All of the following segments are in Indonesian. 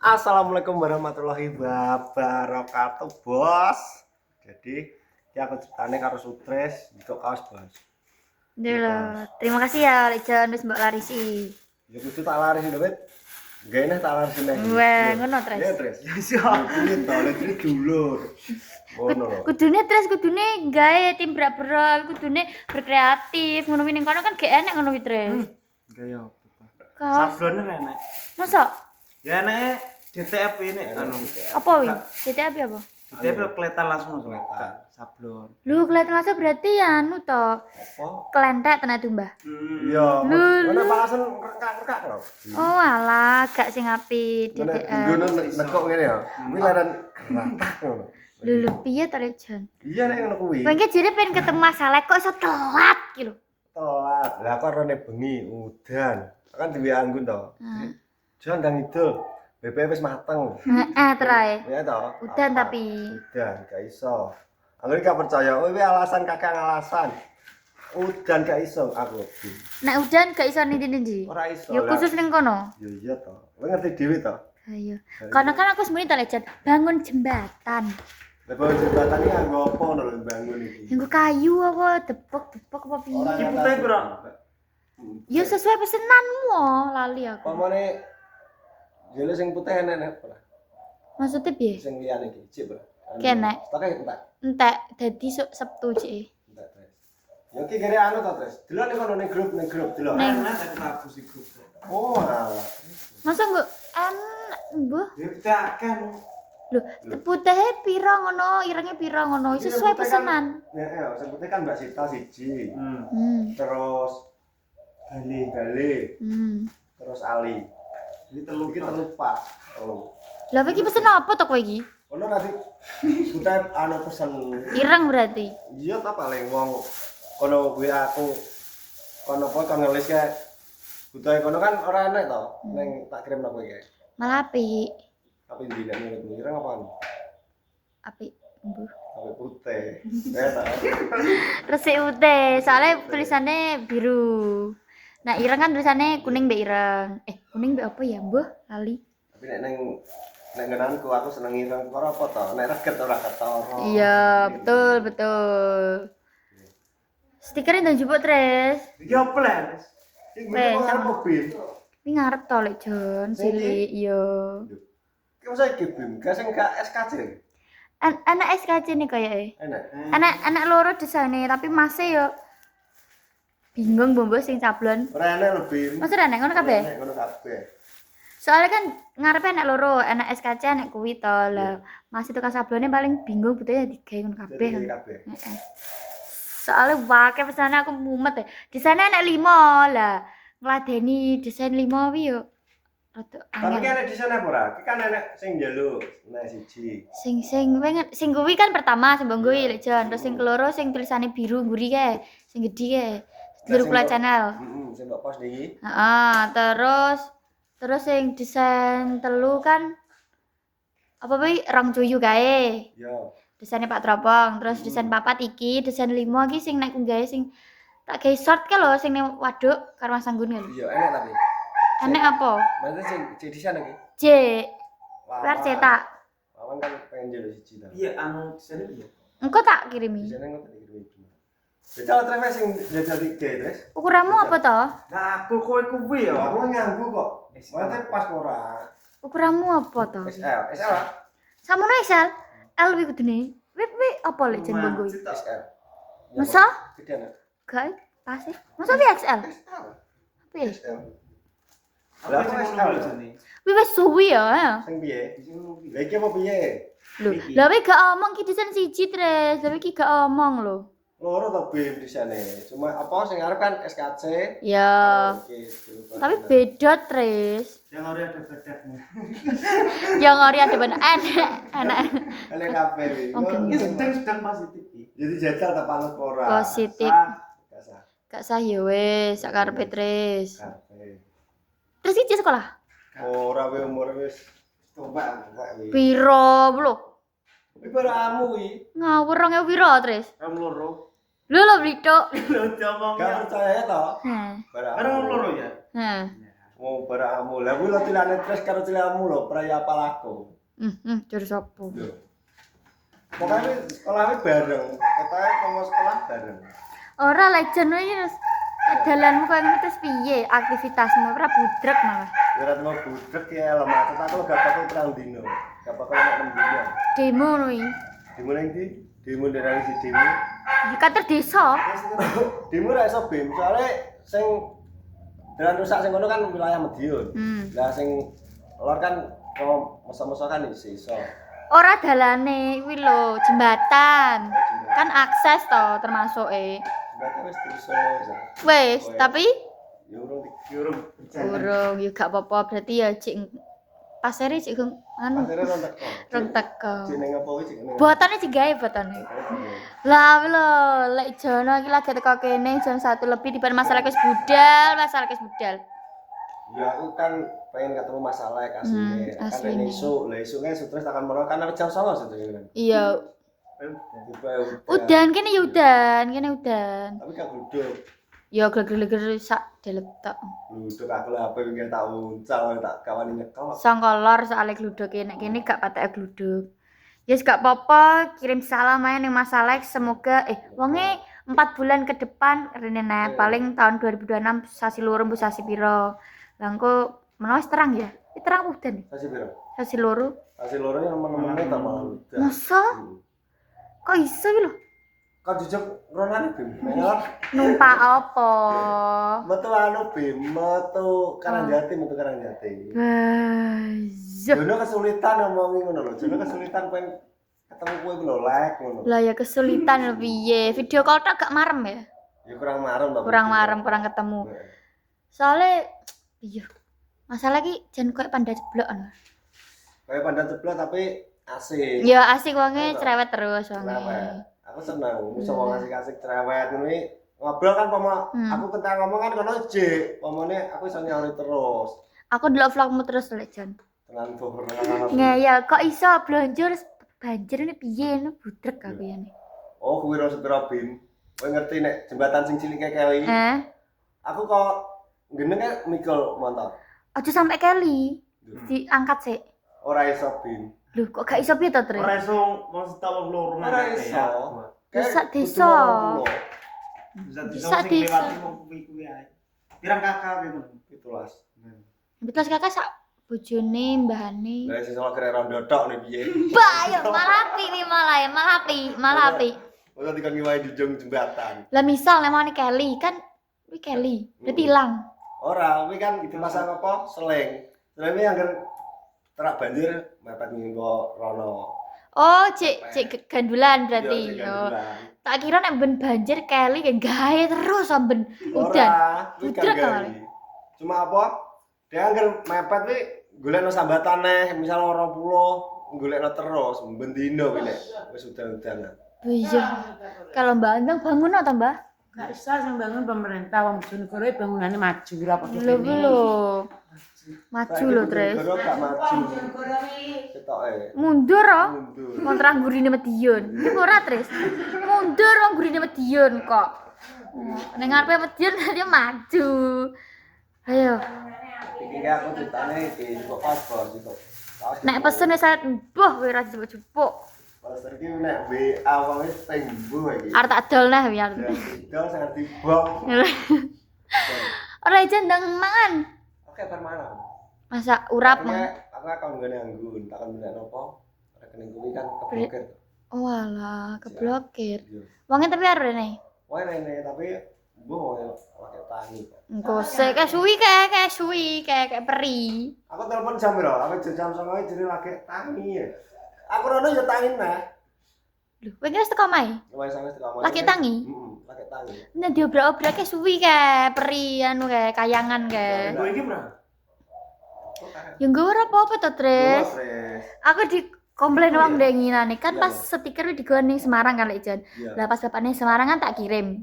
Assalamualaikum warahmatullahi wabarakatuh, bos. Jadi, ya aku ceritanya karo Sutres untuk kaos, bos. Dulu, terima kasih ya Lejon wis mbok larisi. Ya kudu tak laris lho, Wit. Gak enak tak laris nek. Wah, ngono Tres. Ya, Tres. Ya siap. Ini to, lek iki dulur. Ngono lho. Kudune Tres, kudune gawe tim berak-berak, kudune berkreatif, ngono ning kono kan gak enak ngono wi Tres. Gaya Kaos. sablonnya enak. Masa? Ya enak DTF ini anu. Apa wi? DTP apa? DTF kelihatan langsung kelihatan sablon. Lu kelihatan langsung berarti anu to. Apa? Kelentek tenan tuh, Mbah. Iya. Lho, Mana lho. palasan rekak-rekak lho. Oh alah, gak sing apik Mana DTF. ngono nekok ngene ya. Kuwi laran ratak ngono. Lho piye to Lejon? Iya nek ngono kuwi. Kowe iki jare pengen ketemu masalah kok iso telat ki lho. Telat. Lah kok rene bengi udan. Kan diwe anggun to. Heeh. Jan ndang idul. BBM wis mateng. Heeh, terae. Ya toh. Udan Apa? tapi. Udan gak iso. Aku iki gak percaya. Oh, iki alasan kakak alasan. Udan gak iso aku. Nek udan gak iso ndi-ndi. Ora iso. Ya lah. khusus ning kono. Ya iya toh. Kowe ngerti dhewe toh. Ayo. Karena kan aku sebenarnya tak lecet bangun jembatan. Lah bangun jembatan iki nganggo apa ngono lho bangun iki. Nggo kayu apa depok-depok apa piye. Ora Iki ngerti. putih pira? Ya sesuai pesenanmu oh, lali aku. Pamane jele sing putih enek ora. Maksudnya piye? Sing liyane iki, cip ora. Kenek. Stoke entek. Entek dadi Sabtu cik. Entek, Tres. Ya iki gere anu to, Tres. Delok ning kono ning grup delok. Neng. Enak aku lagu sih grup. Oh, alah. Masa nggo enak mbuh. Ya kita kan Lho, putihnya pira ngono, irenge pira ngono, sesuai pesanan. Ya, sing putih kan Mbak Sita siji. Terus Bali, terus Ali. Ini telu Iki telu pas. Oh. Lah iki pesen apa to kowe iki? Ono nanti kita anu pesen. Ireng berarti. Iya ta paling wong kono WA aku kono kok kan ngelis kae. Butuhe kono kan ora enak to. Ning tak kirim nang kowe kae. Malah apik. Tapi ndine menurut mireng apaan? Apik mbuh. Tapi putih. Ya ta. Resik ute, soalnya tulisannya biru. Nah, ireng kan tulisannya kuning mbek ireng. Kuning mbek apa ya, Mbah? Lali. Tapi nek ngenanku aku seneng ireng ora apa to. Nek reget ora ketara. Iya, betul, betul. Stikernya ndang jupuk, Tres. iki apa lah? Iki ngene kok arep mobil. Ini ngarep to, Lek Jon, cilik, iya. Ki masa iki bim, gak sing gak SKJ. Anak SKC nih kayaknya. Enak. Anak loro desainnya, tapi masih yo bingung bombo sing sablon. Ora enak lho bim. Maksudnya anak ngono kabeh? Enak ngono kabeh. Soalnya kan ngarepe anak loro, anak SKC anak kuwi to. Lah, masih tukang sablonnya paling bingung butuhnya digawe ngono kabeh. Jadi kabeh. Heeh. Soalnya wae pesanan aku mumet ya. Desainnya anak 5 lah. Ngladeni desain 5 wi yo. Rada Tapi angel. kan ada desain apa ora? Ki kan enak sing njaluk, nah siji. Sing kuwi kan pertama sing mbok Lek Jon, terus sing keloro sing tulisannya biru mburi kae, sing gedhi kae. Dulur kula channel. Sing mbok post iki. Heeh, terus sing desain telu kan apa wi rong cuyu kae. Yo. Desainnya Pak Tropong, terus desain papat iki, desain 5 iki sing nek gawe sing tak gawe short ke lho sing ning waduk karo Mas Anggun lho. Iya, enak tapi. Enek apa? Maksudnya sing desain iki. J. Lar cetak. Wawan kan pengen njaluk siji ta. Iya anu sini iya. Engko tak kirimi. Desainnya kok dikirim iki. Beda travel sing jajal 3 Tres. Ukuranmu apa to? Nah aku kowe kuwi ya. Aku nganggu kok. Maksudnya pas ora. Ukuranmu apa to? SL lah. Samono XL. L wi kudune. Wi apa lek jen bonggo iki? SL. Masa? Gede anak. Gak pas sih. Masa wi XL? SL. Piye? SL. Lah aku SL sini. Wi wis suwi ya. Sing piye? Lah iki apa piye? Lho, lha wi gak omong ki desain siji, Tres. Lha wi ki gak omong lho. Loro to bim desaine. Cuma apa sing arep kan SKC. Ya. Gitu. Tapi beda, Tres. Yang ora ada bedanya. Yang ori ada ben enak. Kale kabeh iki. Oke. Ini sedang positif iki. Jadi jajal ta panut ora. Positif. Gak sah. Gak sah ya wis, sak karepe, Tres. Kabeh. Terus iki sekolah? Ora we umur wis tuwek wi. Piro lho? Iki baramu iki. Ngawur 2000 piro, Tres? Kamu loro. Lho blito. Lho diomong. Gak percaya to? Heh. Baramu. Barang loro ya. Heh. Mau baramu. Lah kuwi lho cilane Tres karo cilamu lho, praya apal aku. Jur sopo? Lho. Pokoknya sekolahnya bareng, katanya mau sekolah bareng. Ora legend iki terus dalanmu koyo ngene terus piye aktivitasmu ora budrek malah. Ya ora mau budek ya lemah, tapi gak bakal perang dino. Gak bakal nek dino. Demo ngono iki. Demo ning ndi? Demo dari si demo. Iki kantor desa. Demo ra iso bim, soalnya sing dalan rusak sing ngono kan wilayah Madiun. Lah sing lor kan kalau masa-masa kan iso. Ora dalane kuwi lho, jembatan. Kan akses to termasuk Berarti wis iso. Wis, tapi Ya urung urung yo gak apa-apa berarti ya cik pasere cik anu pasire rontek kok. rong teko. Jeneng apa wis jenenge? Botone cik gawe botone. Lah kuwi lho, lek jono iki lagi teko kene jam 1 lebih di masalah wis budal. Ya aku kan pengen ketemu masalah kasine. Kan asline. isu, lah isu kan stres akan menawa kan jam 09.00 sebenarnya. Iya, Tiba udan kene ya udan, kene udan. Tapi gak gluduk. Ya gleger-gleger sak delep tok. Gluduk aku lah HP wingi tak uncal tak kawani nyekel. Sangkolor soalnya gluduk nek kene gak patek gluduk. Ya yes, gak apa-apa, kirim salam aja ning Mas Alex semoga wonge 4 bulan ke depan rene nek paling tahun 2026 sasi loro mbok sasi piro. Lah engko menawa terang ya. Terang udan. Sasi piro? Sasi loro. Sasi loro yang temen-temen tak malah udah. Masa? Kok iso iki lho? Kok jujur ronane Bim. Menyor. Numpak apa? Metu anu Bim, metu Karangjati, Baz. Jono kesulitan ngomongi ngono lho. Jono kesulitan pengen ketemu kowe lho lek ngono. Lah ya kesulitan lho piye? Video call tok gak marem ya? Ya kurang marem to. Kurang marem, kurang ketemu. Soalnya iya. Masalah iki jan koyo panda jeblok ngono. Kayak pandang jeblok tapi asik. Ya asik wonge cerewet terus wonge. Kenapa? Aku seneng, bisa wong asik-asik cerewet ngono ngobrol kan aku kentang ngomong kan kono jek, pomone aku iso nyauri terus. Aku delok vlogmu terus lek Jan. Tenan bohong. Ngeyel kok iso blonjor banjir ini piye no budrek aku ya nih. Oh, kuwi ora setera Bim. Kowe ngerti nek jembatan sing cilike Kelly. Aku kok genenge mikul motor. Aja sampai Kelly. Diangkat sik. Ora iso Bim. Lho kok gak iso piye to, Tre? Ora iso mesti tolong loro Ora iso. Bisa desa. Bisa desa. Kuwi ae. Pirang kakak kuwi. 17. Betul kakak sak bojone mbahane. Lah sing salah kira rondo tok nih piye. Mbak ya malah api. Ora dikon ngiwahi di ujung jembatan. Lah misal nek mau Kelly kan kuwi Kelly, berarti ilang. Ora, kuwi kan dipasang apa? Seleng. Selenge angger terak banjir mepet minggo rono. Oh, cek gandulan berarti. Oh. Tak kira nek ben banjir Kelly kan gawe terus samben udan. Budrek kali. Cuma apa? Dia angger mepet kuwi golekno sambatane, misal 20 golekno terus ben dino kuwi nek wis udan-udanan. Iya. Kalau Mbak Andang bangun atau Mbak? Gak bisa sing bangun pemerintah wong Bojonegoro bangunane maju ora padha Lho lho. Maju lho, Tres. Bojonegoro gak maju. Ketoke. Mundur oh. Mundur. Kontra gurine Medion. Iki ora, Tres. Mundur wong gurine Medion kok. Ning ngarepe Medion dia maju. Ayo. Iki aku ditane iki kok paspor gitu. Nek pesen wis boh kowe ora jupuk-jupuk. Paspor iki nek WA wae tembuh iki. Arep tak dol nah biar. Dol sangat dibong. Ora ijen ndang mangan. Oke, bar malam. Masa urap Aku mang. aku akan nggone anggun, tak akan bener nopo. Rekening kuwi kan keblokir. Oh alah, keblokir. Iya. Wonge tapi arep rene. Wae rene tapi mbuh pakai tangi. Engko sik kayak suwi kayak peri. Aku telepon jam piro? Aku jam 09.00 jadi lagi tangi ya. Aku rono ya tangi nah. Lho, kowe wis teko mae? Wes sampe tekan. Lagi tangi? Heeh, lagi tangi. Nek diobrak-obrake suwi kayak peri anu kayak kayangan kayak. Kowe iki, Bro. Ya nggo ora apa-apa to, Tres. Aku di komplain wong denginane kan pas stiker digone Semarang kan lek Jan. Lah pas bapakne Semarang kan tak kirim.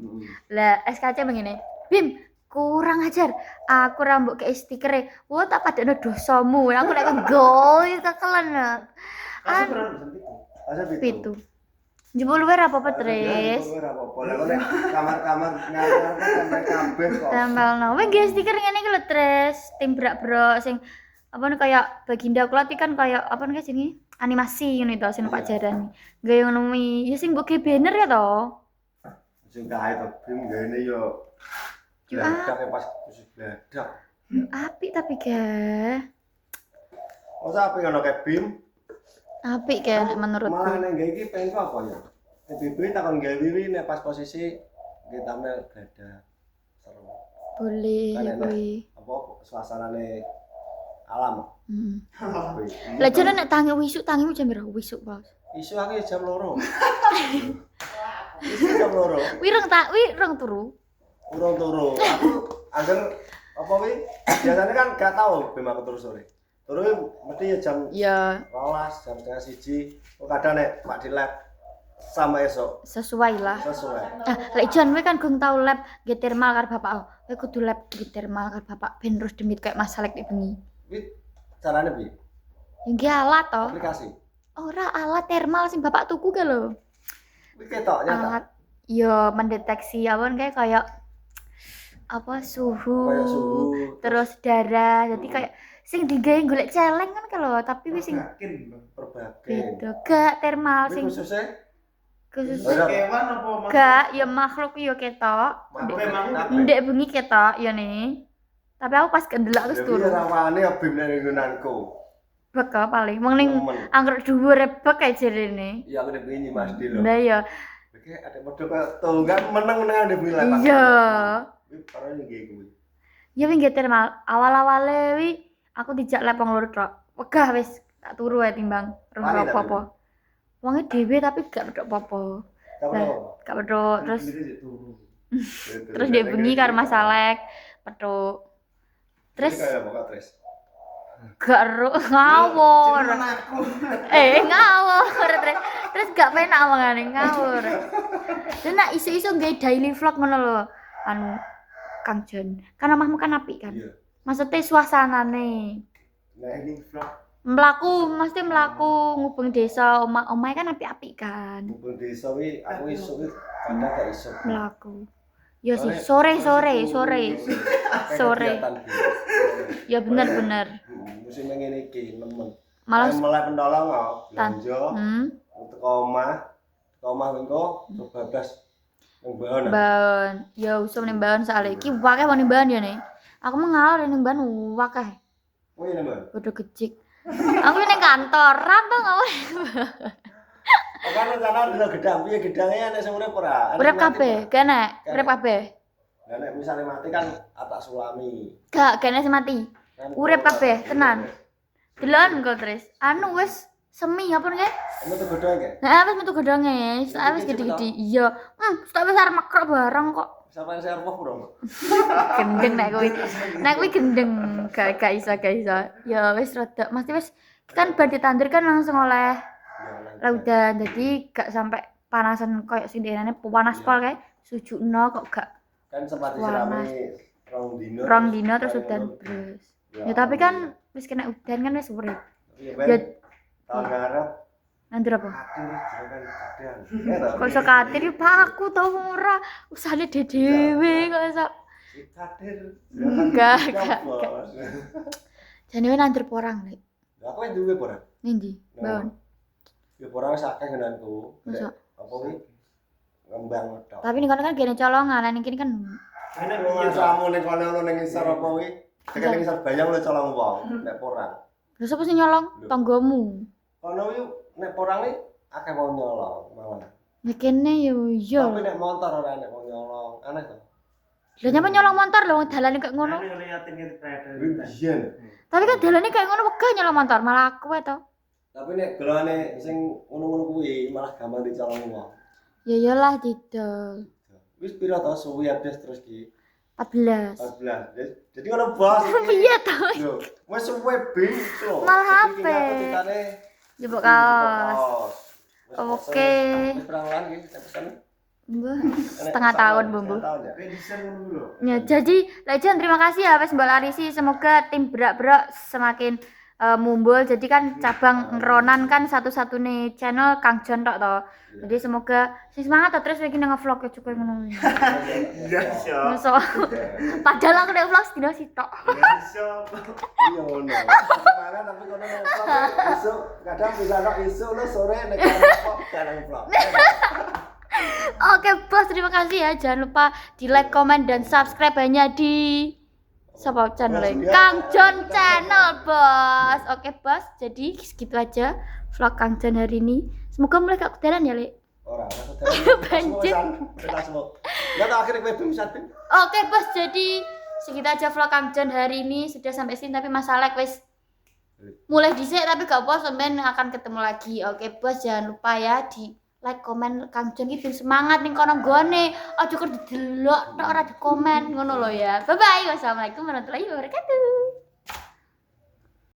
Lah SKC begini. Bim, kurang ajar. Aku rambut kayak stikere. Wah, tak padane dosamu. Aku lek nggo kekelan. Kasih berapa pesan itu? Asa Pitu. Njupuk luwer apa-apa, Tris. Ora apa-apa. Lah kok nek kamar-kamar ngarep sampai kabeh kok. Tempelno. Wih, nggih stiker ngene iki lho, Tris. Tim brak-brak sing apa nih kayak Baginda Klot iki kan kayak apa nih jenenge? Animasi ngono to sing Pak Jaran. Gawe ngono mi. Ya sing mbok ge banner ya to. Sing kae to bim gene yo. Yo Bladak ya pas khusus bladak. apik tapi ge. Masa apa ngono kayak bim? Apik ge nek menurutku. Malah nek nggae iki pengen apa ya? TBB takon gawe wiwi nek pas posisi nggih tampil bladak. Seru. Boleh Kan ya enak. kuwi. Apa suasanane alam. Heeh. Lah jane nek tangi wisuk tangimu jam piro wisuk, Bos? Isu aku ya jam 2. Isu jam 2. Wi rong turu. Urung turu. Aku agar apa wi? Biasanya kan gak tahu bim aku turu sore. Turu mesti ya jam Ya 12, jam setengah 1. Kok kadang nek Pak di lab sama esok sesuai lah. sesuai. Lek jan kowe kan gong tau lab nggih thermal karo bapak. Kowe kudu lab nggih thermal karo bapak ben terus demit kayak masalah nek bengi. Wi carane piye? Ya nggih alat to. Aplikasi. Ora alat thermal sing bapak tuku ke lho. Wi ketok nyata. Alat yo mendeteksi apa kayak apa suhu, Kayak suhu, terus darah. Jadi kayak sing digawe golek celeng kan kalau tapi wis sing Yakin, Bang. berbagai. beda gak thermal Wi sing khususnya khusus Ora. Kewan apa makhluk? gak ya makhluk yo ketok. makhluk Makhluk. apa? Ndek bengi ketok ya nih. Tapi aku pas kendelak terus turu. Ya rawane ya bim nek nggonanku. Beka paling mung ning Nemen. anggrek dhuwur bek kae jarene. Iya aku nek wingi Mas Di lho. Lah ya. Iki ada padha kaya tunggal meneng-meneng ndek wingi lek. Iya. Wi parane nggih kuwi. Ya wing thermal. Awal-awale wi aku dijak lep wong loro tok. Wegah wis tak turu ae timbang rung Wani tak apa-apa. Wonge dhewe tapi gak pedhok apa-apa. Kamu Lah, gak pedhok terus Sendiri turu. terus dia bengi karo masalek pedhok. Terus kaya apa Tris? gak ngawur. Cuman aku. Ngawur terus gak penak omongane ngawur. Dan nak isu-isu nggae daily vlog ngono lho. Anu Kang Jon. Kan omahmu kan apik kan. Iya. Maksudnya suasanane. Nah ini vlog Mesti mlaku ngubung desa, omah-omahe kan apik-apik kan. hubung desa wi aku iso wi kadang gak iso. Mlaku. Ya sih sore. Sore. Ya bener. Musim ngene iki nemen. Malah mulai pendolong kok belanja teko omah engko bablas nang bahan. Bahan. Ya usum ning bahan soalnya iki wakeh wong ning bahan ya nih. Aku mau ngalor ning bahan wakeh. Oh iya Mbak. Bodo gejik. Aku ning kantoran to ngawur. Kan rencana dina gedang piye gedange ana sing urip ora? Urip kabeh, kene, urip kabeh. Lah nek misale mati kan atak sulami. Gak kene sing mati. Kan Urip kabeh, tenan. Delon kok, Tris. Anu wis semi apa nih? Metu gedhe Nah, wis metu gedonge, wis gede-gede. Iya. Tak wis arep makrok bareng kok. Sampai saya roh bro. Gendeng nek kuwi. Nek kuwi gendeng, gak iso. Ya wis rada, mesti wis kan bar ditandur kan langsung oleh laudan. Jadi gak sampai panasan koyo sindenane panas pol kae. Sujukno kok gak Kan sempat disirami rong dino terus udan terus. Ya tapi kan wis kena udan kan wis urip. Ya tahun ngarep Nandur apa? kadir juragan gedang. Kok iso katir ya Pak aku tau ora usahane dhewe kok iso. Kadir. Enggak. Jane wae nandur porang nek. Lah aku duwe porang. Ning ndi? Baon. Ya porang wis akeh ngenanku. Masa? Apa kuwi? Ngembang tok. Tapi ning kono kan gene colongan, ning kene kan Enak Wong piye to? samu ning kono ning isor apa kuwi? Tekan ning isor bayang lho colong wong nek porang. lha sapa sing nyolong? Tanggomu. Kono kuwi nek porang iki akeh wong nyolong malah. Nek kene yo iya. Tapi nek motor ora nek wong nyolong. Aneh to. Lah nyapa nyolong motor lho wong dalane kayak ngono. Anu ngeliatin gitu predator. Biyen. Tapi kan dalane kayak ngono wegah nyolong motor, malah aku wae to. Tapi nek golongane sing ngono-ngono kuwi malah gampang dicolong wong. Ya iyalah didol. Wis pira to suwi abdes terus ki? 14. 14. Jadi ngono bos. Piye to? Lho, wis suwe bing lho. Malah Jadi HP. aku ceritane Jebuk kaos. Wis Oke. Wis perang lan iki pesan. Mbah, setengah tahun, Bumbu. Pendesain ngono dulu. Ya, jadi Legend terima kasih ya wis Mbak Larisi. Semoga tim berak-berak semakin mumbul. Jadi kan cabang Ronan kan satu-satunya channel Kang Jon tok to. Jadi semoga sing semangat to terus iki nang vlog cukup ngono. Iya, siap. Masa padahal aku nek vlog sedina sitok. Iya, siap. Iya ngono. Semangat tapi kono vlog isuk kadang bisa nok isuk lo sore nek vlog kadang vlog. Oke, Bos, terima kasih ya. Jangan lupa di like, komen dan subscribe hanya di siapa channelnya? Kang Jon channel, Bos. Oke, Bos. Jadi segitu aja vlog Kang Jon hari ini. Semoga mulai gak kedalan ya, Lek. Ora, Banjir. Ya tak akhirnya kowe bisa pin. Oke, Bos. Jadi segitu aja vlog Kang Jon hari ini. Sudah sampai sini tapi masalah wis mulai dhisik tapi gak apa sampean akan ketemu lagi. Oke, Bos, jangan lupa ya di like, komen Kang Jon iki semangat ning kono gone. Aja kok didelok tok ora di komen ngono lho ya. Bye bye. Wassalamualaikum warahmatullahi wabarakatuh.